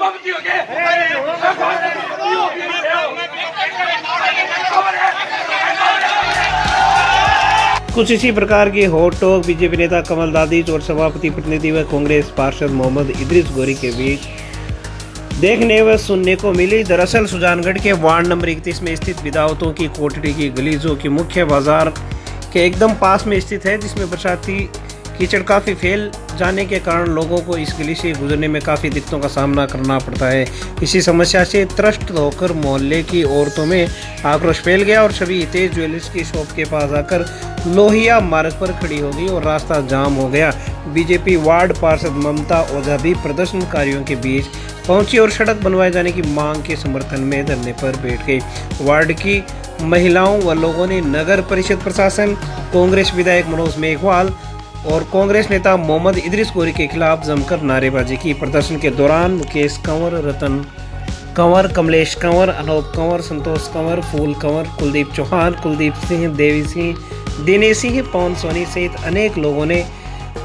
सभापति हो गए। कुछ इसी प्रकार की हॉट टॉक बीजेपी नेता कमल दादिच और सभापति प्रतिनिधि व कांग्रेस पार्षद मोहम्मद इदरीस गोरी के बीच देखने व सुनने को मिली। दरअसल सुजानगढ़ के वार्ड नंबर 31 में स्थित विदावतों की कोठरी की गली जो कि मुख्य बाजार के एकदम पास में स्थित है, जिसमें बरसाती कीचड़ काफ़ी फैल जाने के कारण लोगों को इस गली से गुजरने में काफ़ी दिक्कतों का सामना करना पड़ता है। इसी समस्या से त्रस्त होकर मोहल्ले की औरतों में आक्रोश फैल गया और सभी हितेश ज्वेलर्स की शॉप के पास आकर लोहिया मार्ग पर खड़ी हो गई और रास्ता जाम हो गया। बीजेपी वार्ड पार्षद ममता ओझा भी प्रदर्शनकारियों के बीच पहुंची और सड़क बनवाए जाने की मांग के समर्थन में धरने पर बैठ गई। वार्ड की महिलाओं व लोगों ने नगर परिषद प्रशासन, कांग्रेस विधायक मनोज मेघवाल और कांग्रेस नेता मोहम्मद इदरीस गोरी के खिलाफ जमकर नारेबाजी की। प्रदर्शन के दौरान मुकेश कंवर, रतन कंवर, कमलेश कंवर, अनूप कंवर, संतोष कंवर, फूल कंवर, कुलदीप चौहान, कुलदीप सिंह, देवी सिंह, दिनेश सिंह, पवन सोनी सहित अनेक लोगों ने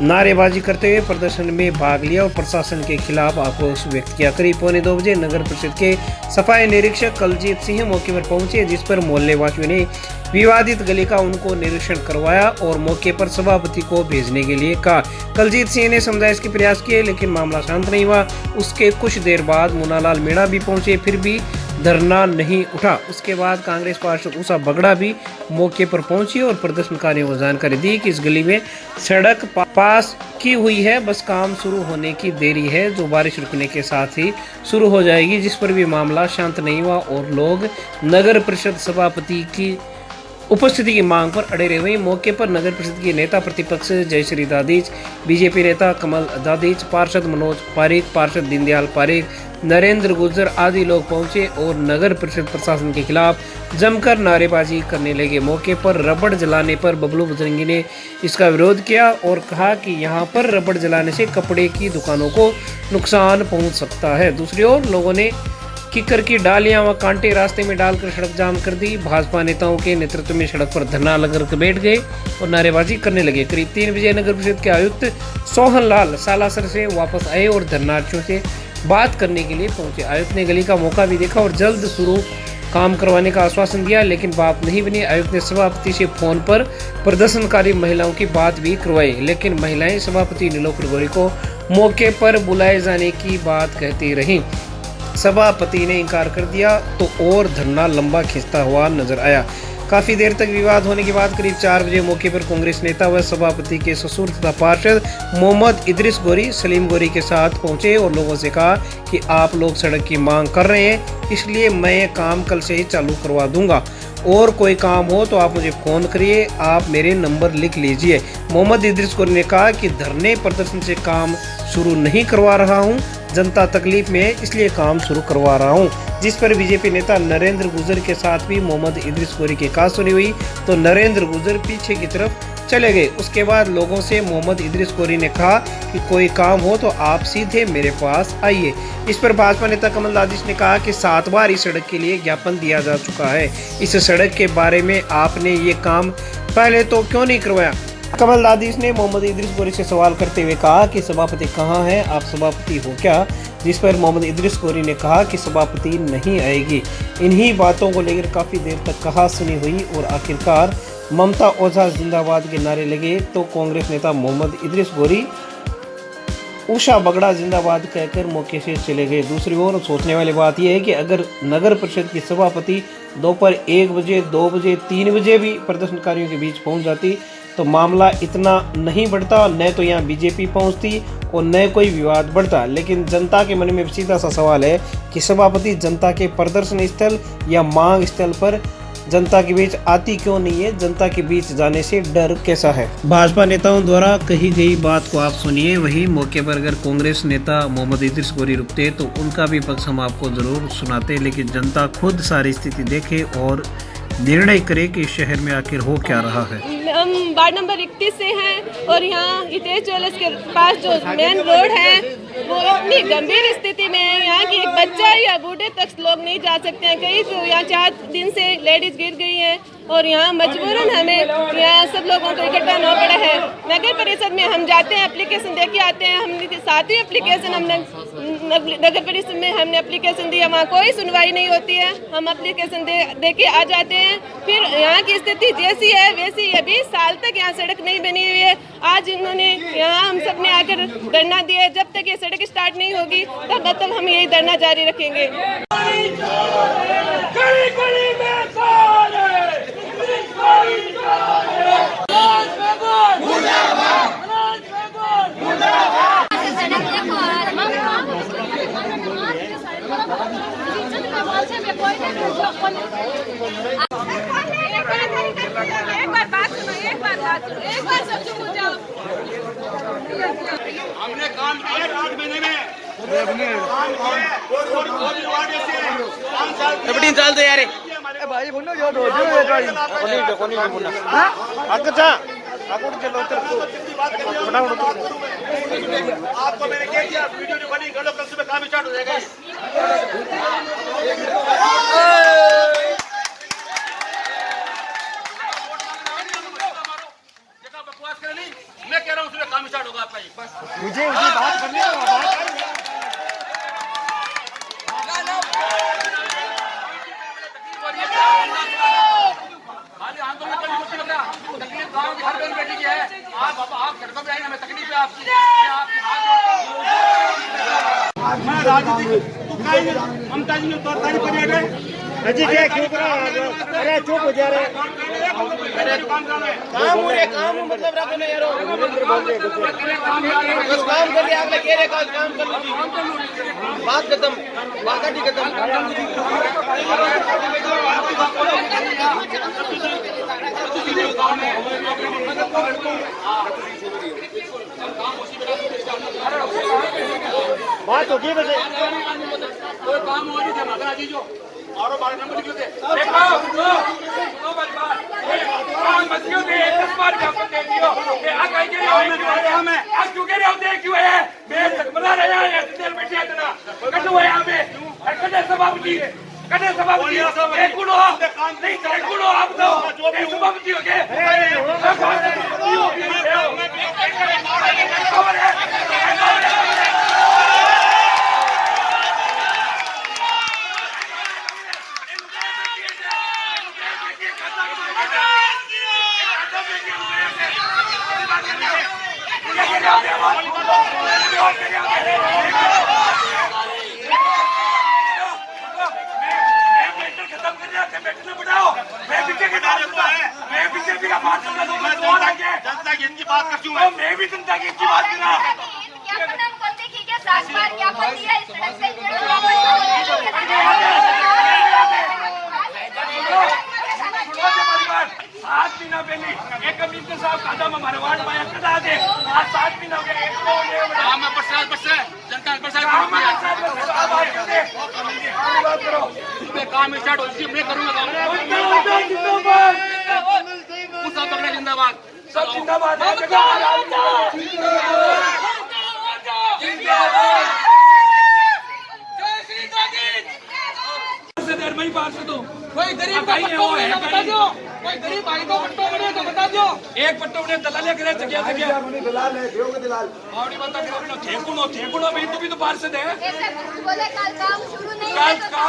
नारेबाजी करते हुए प्रदर्शन में भाग लिया और प्रशासन के खिलाफ आक्रोश व्यक्त किया। करीब 1:45 बजे नगर परिषद के सफाई निरीक्षक कलजीत सिंह मौके पर पहुंचे, जिस पर मोहल्ले वासियों ने विवादित गली का उनको निरीक्षण करवाया और मौके पर सभापति को भेजने के लिए कहा। कलजीत सिंह ने समझाइश के प्रयास किए लेकिन मामला शांत नहीं हुआ। उसके कुछ देर बाद मुन्नालाल मीणा भी पहुंचे, फिर भी धरना नहीं उठा। उसके बाद कांग्रेस पार्षद उषा बगड़ा भी मौके पर पहुंची और प्रदर्शनकारियों को जानकारी दी कि इस गली में सड़क पास की हुई है, बस काम शुरू होने की देरी है जो बारिश रुकने के साथ ही शुरू हो जाएगी, जिस पर भी मामला शांत नहीं हुआ और लोग नगर परिषद सभापति की उपस्थिति की मांग पर अड़े रहे। मौके पर नगर परिषद के नेता प्रतिपक्ष जयश्री दादिच, बीजेपी नेता कमल दादिच, पार्षद मनोज पारिक, पार्षद दीनदयाल पारिक, नरेंद्र गुर्जर आदि लोग पहुंचे और नगर परिषद प्रशासन के खिलाफ जमकर नारेबाजी करने लगे। मौके पर रबड़ जलाने पर बबलू बजरंगी ने इसका विरोध किया और कहा कि यहां पर रबड़ जलाने से कपड़े की दुकानों को नुकसान पहुंच सकता है। दूसरी ओर लोगों ने किकर की डालियां व कांटे रास्ते में डालकर सड़क जाम कर दी। भाजपा नेताओं के नेतृत्व में सड़क पर धरना लगाकर बैठ गए और नारेबाजी करने लगे। करीब 3 बजे नगर परिषद के आयुक्त सोहन लाल सालासर से वापस आए और धरनार्थियों से बात करने के लिए पहुंचे। आयुक्त ने गली का मौका भी देखा और जल्द शुरू काम करवाने का आश्वासन दिया, लेकिन बात नहीं बनी। आयुक्त ने सभापति से फोन पर प्रदर्शनकारी महिलाओं की बात भी करवाई, लेकिन महिलाएं सभापति नीलोफर गोरी को मौके पर बुलाए जाने की बात कहती रहीं। सभापति ने इनकार कर दिया तो और धरना लंबा खिंचता हुआ नजर आया। काफी देर तक विवाद होने के बाद करीब 4 बजे मौके पर कांग्रेस नेता व सभापति के ससुर तथा पार्षद मोहम्मद इदरीस गोरी सलीम गोरी के साथ पहुंचे और लोगों से कहा कि आप लोग सड़क की मांग कर रहे हैं, इसलिए मैं ये काम कल से ही चालू करवा दूंगा और कोई काम हो तो आप मुझे फोन करिए, आप मेरे नंबर लिख लीजिए। मोहम्मद इदरीस गोरी ने कहा कि धरने प्रदर्शन से काम शुरू नहीं करवा रहा हूँ, जनता तकलीफ में है इसलिए काम शुरू करवा रहा हूं। जिस पर बीजेपी नेता नरेंद्र गुर्जर के साथ भी मोहम्मद इदरीस गोरी की कहा सुनी हुई तो नरेंद्र गुर्जर पीछे की तरफ चले गए। उसके बाद लोगों से मोहम्मद इदरीस गोरी ने कहा कि कोई काम हो तो आप सीधे मेरे पास आइए। इस पर भाजपा नेता कमल दादिच ने कहा कि 7 बार इस सड़क के लिए ज्ञापन दिया जा चुका है, इस सड़क के बारे में आपने ये काम पहले तो क्यों नहीं करवाया। कमल दादिच ने मोहम्मद इदरीस गोरी से सवाल करते हुए कहा कि सभापति कहाँ है, आप सभापति हो क्या, जिस पर मोहम्मद इदरीस गोरी ने कहा कि सभापति नहीं आएगी। इन्हीं बातों को लेकर काफ़ी देर तक कहा सुनी हुई और आखिरकार ममता ओझा जिंदाबाद के नारे लगे तो कांग्रेस नेता मोहम्मद इदरीस गोरी उषा बगड़ा जिंदाबाद कहकर मौके से चले गए। दूसरी ओर सोचने वाली बात यह है कि अगर नगर परिषद की सभापति दोपहर 1 बजे, 2 बजे, 3 बजे भी प्रदर्शनकारियों के बीच पहुंच जाती तो मामला इतना नहीं बढ़ता, न तो यहाँ बीजेपी पहुंचती और न कोई विवाद बढ़ता। लेकिन जनता के मन में सीधा सा सवाल है कि सभापति जनता के प्रदर्शन स्थल या मांग स्थल पर जनता के बीच आती क्यों नहीं है, जनता के बीच जाने से डर कैसा है। भाजपा नेताओं द्वारा कही गई बात को आप सुनिए, वही मौके पर अगर कांग्रेस नेता मोहम्मद इदरीस गोरी रुकते तो उनका भी पक्ष हम आपको जरूर सुनाते, लेकिन जनता खुद सारी स्थिति देखे और निर्णय करे कि शहर में आखिर हो क्या रहा है। हम वार्ड नंबर 31 से हैं और यहाँ हितेश ज्वेलर्स के पास जो मेन रोड है वो इतनी गंभीर स्थिति में है, यहाँ की एक बच्चा या बूढ़े तक लोग नहीं जा सकते हैं। कई तो यहाँ 4 दिन से लेडीज गिर गई हैं, और यहाँ मजबूरन हमें यहाँ सब लोगों को इकट्ठा होना पड़ा है। नगर परिषद में हम जाते हैं, एप्लीकेशन दे के आते हैं। हमने 7वीं एप्लीकेशन हमने नगर परिषद में हमने एप्लीकेशन दिया, वहाँ कोई सुनवाई नहीं होती है। हम एप्लीकेशन दे के आ जाते हैं। फिर यहाँ की स्थिति जैसी है वैसी है। 20 साल तक यहाँ सड़क नहीं बनी हुई है। आज इन्होंने यहाँ हम सब ने आकर धरना दिया है। जब तक ये सड़क स्टार्ट नहीं होगी तब तक हम यही धरना जारी रखेंगे। हमने काम किया 8 महीने में। कबड्डी चाल तो यार भाई बोलो जो आपको मैंने कह दिया वीडियो नहीं बनी, कल सुबह काम स्टार्ट हो जाएगा। बकवास करे नहीं, मैं कह रहा हूँ सुबह काम स्टार्ट होगा आपका। बस मुझे उनकी बात करनी है। आप सड़कों पे आए ना, मैं तकलीफ है आपकी मैं राजनीति ममता जी ने तौर अजी क्या चुप रहा, अरे चुप हो जा रहे काम मतलब रखो ना यार, बस काम कर लिया आपने, कह रहे काम कर लीजिए, बात खत्म, बात ही खत्म। बात होगी वैसे कोई काम हो नहीं था मगर जी जो और 12 नंबर लिखे थे काम मस्तियों के 10 बार क्या दे दियो ये आ कहीं के हमें आज क्यों कह रहे हो दे क्यों है मैं बना रहा है ये देर बैठे हैं ना कटो है यहां पे कटे सभापति एक गुणो नहीं एक गुणो आप दो एक सभापति हो गए जनता की इनकी बात करती हूँ मैं भी जनता की इनकी बात करना सात महीना पहले एक कमिश्नर साहब का दम हमारे वार्ड में कटा दे आज 7 महीना हो गया जनता काम स्टार्ट हो मैं करूँगा जिंदाबाद सब जिंदाबाद मैं बात से दो कोई गरीब भाई है वो है बता दो कोई गरीब भाई को पट्टो बने तो बता दो एक पट्टो बने दलाले करे जगह दलाल है देव के दलाल और बता के ठेकुनो में तू भी तो बाहर से दे बोले कल काम शुरू नहीं कल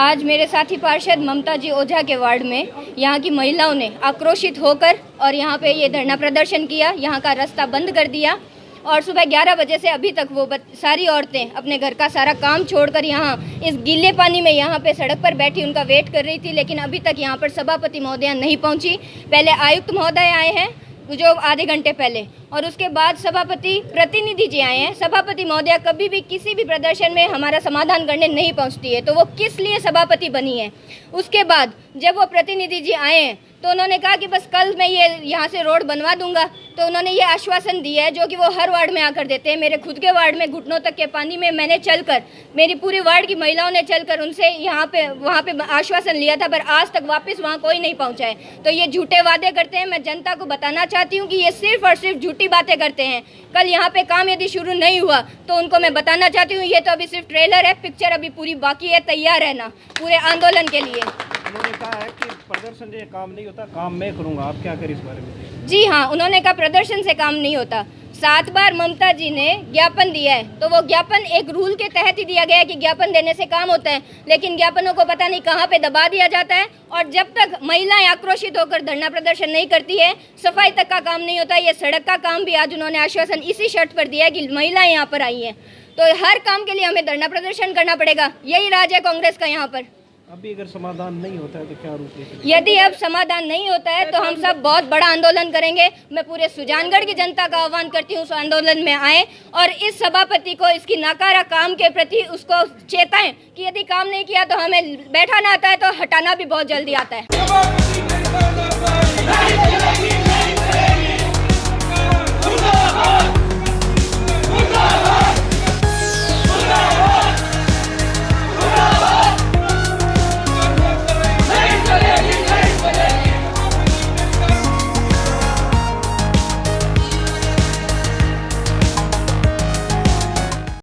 आज मेरे साथी पार्षद ममता जी ओझा के वार्ड में यहाँ की महिलाओं ने आक्रोशित होकर और यहाँ पे ये धरना प्रदर्शन किया, यहाँ का रास्ता बंद कर दिया और सुबह 11 बजे से अभी तक वो सारी औरतें अपने घर का सारा काम छोड़कर यहाँ इस गीले पानी में यहाँ पे सड़क पर बैठी उनका वेट कर रही थी, लेकिन अभी तक यहाँ पर सभापति महोदया नहीं पहुँची। पहले आयुक्त महोदय आए हैं जो आधे घंटे पहले और उसके बाद सभापति प्रतिनिधि जी आए हैं। सभापति महोदया कभी भी किसी भी प्रदर्शन में हमारा समाधान करने नहीं पहुंचती है, तो वो किस लिए सभापति बनी है। उसके बाद जब वो प्रतिनिधि जी आए हैं तो उन्होंने कहा कि बस कल मैं ये यहाँ से रोड बनवा दूंगा। तो उन्होंने ये आश्वासन दिया है जो कि वो हर वार्ड में आकर देते हैं। मेरे खुद के वार्ड में घुटनों तक के पानी में मैंने चलकर, मेरी पूरी वार्ड की महिलाओं ने चलकर उनसे यहाँ पे वहाँ पे आश्वासन लिया था, पर आज तक वापस वहाँ कोई नहीं पहुँचा है। तो ये झूठे वादे करते हैं। मैं जनता को बताना चाहती हूँ कि ये सिर्फ और सिर्फ झूठी बातें करते हैं। कल यहाँ पे काम यदि शुरू नहीं हुआ तो उनको मैं बताना चाहती हूँ, ये तो अभी सिर्फ ट्रेलर है, पिक्चर अभी पूरी बाकी है, तैयार रहना पूरे आंदोलन के लिए। उन्होंने कहा है कि प्रदर्शन से काम नहीं होता, काम मैं करूंगा। आप क्या करें इस बारे में? जी हाँ, उन्होंने कहा प्रदर्शन से काम नहीं होता। 7 बार ममता जी ने ज्ञापन दिया है, तो वो ज्ञापन एक रूल के तहत ही दिया गया है कि ज्ञापन देने से काम होता है, लेकिन ज्ञापनों को पता नहीं कहाँ पे दबा दिया जाता है। और जब तक महिलाएं आक्रोशित होकर धरना प्रदर्शन नहीं करती है, सफाई तक का काम नहीं होता। ये सड़क का काम भी आज उन्होंने आश्वासन इसी शर्त पर दिया है कि महिलाएं यहाँ पर आई हैं, तो हर काम के लिए हमें धरना प्रदर्शन करना पड़ेगा। यही राज है कांग्रेस का यहाँ पर। अभी अगर समाधान नहीं होता है तो क्या रूप ले सकते? यदि अब समाधान नहीं होता है तो हम सब बहुत बड़ा आंदोलन करेंगे। मैं पूरे सुजानगढ़ की जनता का आह्वान करती हूँ उस आंदोलन में आए और इस सभापति को इसकी नाकारा काम के प्रति उसको चेताएं कि यदि काम नहीं किया तो हमें बैठाना आता है तो हटाना भी बहुत जल्दी आता है।